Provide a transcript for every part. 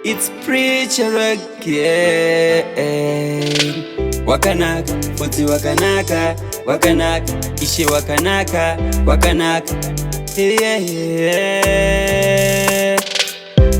It's preacher again. Wakanaka, futi wakanaka, wakanaka, ishe wakanaka, wakanaka.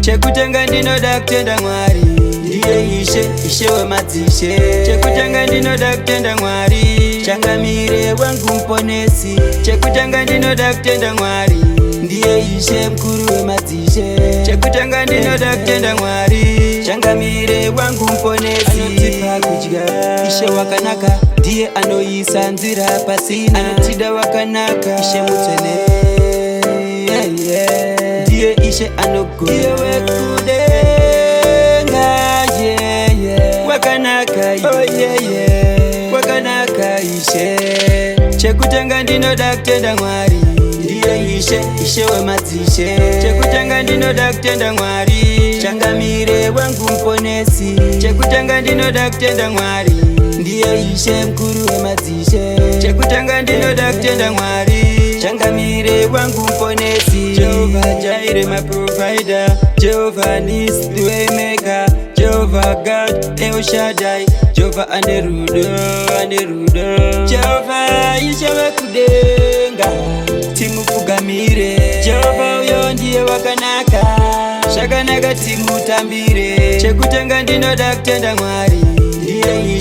Chekutanga ndinoda kutenda Mwari, ndiye ishe wemadzishe. Chekutanga ndinoda kutenda Mwari, changamire wangu mponesi. Chekutanga ndinoda kutenda Mwari, ndiye ishe mkuru wemadzishe. Chekutanga ndinoda kutenda Mwari, changamire wangu mponesi. Anotipa kudya, ishe wakanaka, ndiye anoisa nzira pasina. Anotida wakanaka, ishe mutene. Ndiye ishe anogo, ndiye wekudenga. Wakanaka, wakanaka ishe. Chekutanga ndinoda kutenda Mwari, ndiye ishe wemadzishe. Chekutanga ndinoda kutenda Mwari, changamire wangu mponesi. Chekutanga ndinoda kutenda Mwari, ndiye ishe mkuru wemadzishe. Chekutanga ndinoda kutenda Mwari, changamire wangu mponesi. Jehovah Jireh my provider, Jehovah Nissi the way maker, Jehovah God El Shaddai, Jehovah Anerudo. Jehovah ishe wekudenga, timufugamire. Jehovah uyo ndiye wakanaka, shakanaka timutambire. Chekutanga ndinoda kutenda Mwari, ndiye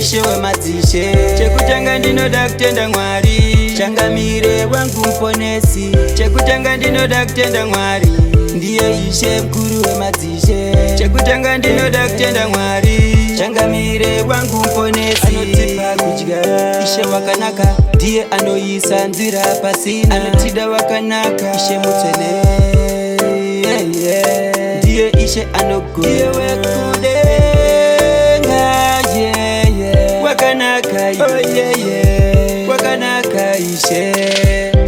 ishe wemadzishe. Chekutanga ndinoda kutenda Mwari, changamire wangu mponesi. Chekutanga ndinoda kutenda Mwari, ndiye ishe mkuru wemadzishe. Chekutanga ndinoda kutenda Mwari, changamire wangu mponesi. Anotipa kudya, ishe wakanaka, ndiye anoisa nzira pasina. Anotida wakanaka, ishe mutene. Ndiye ishe anogo, ndiye wekudenga. Wakanaka, wakanaka ishe.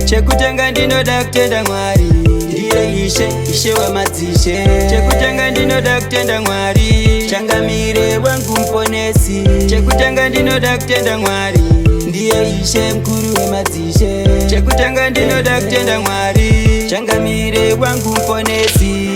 Chekutanga ndinoda kutenda Mwari, ndiye ishe wemadzishe. Chekutanga ndinoda kutenda Mwari, changamire wangu mponesi. Chekutanga ndinoda kutenda Mwari, ndiye ishe mkuru wemadzishe. Chekutanga ndinoda kutenda Mwari, changamire wangu mponesi.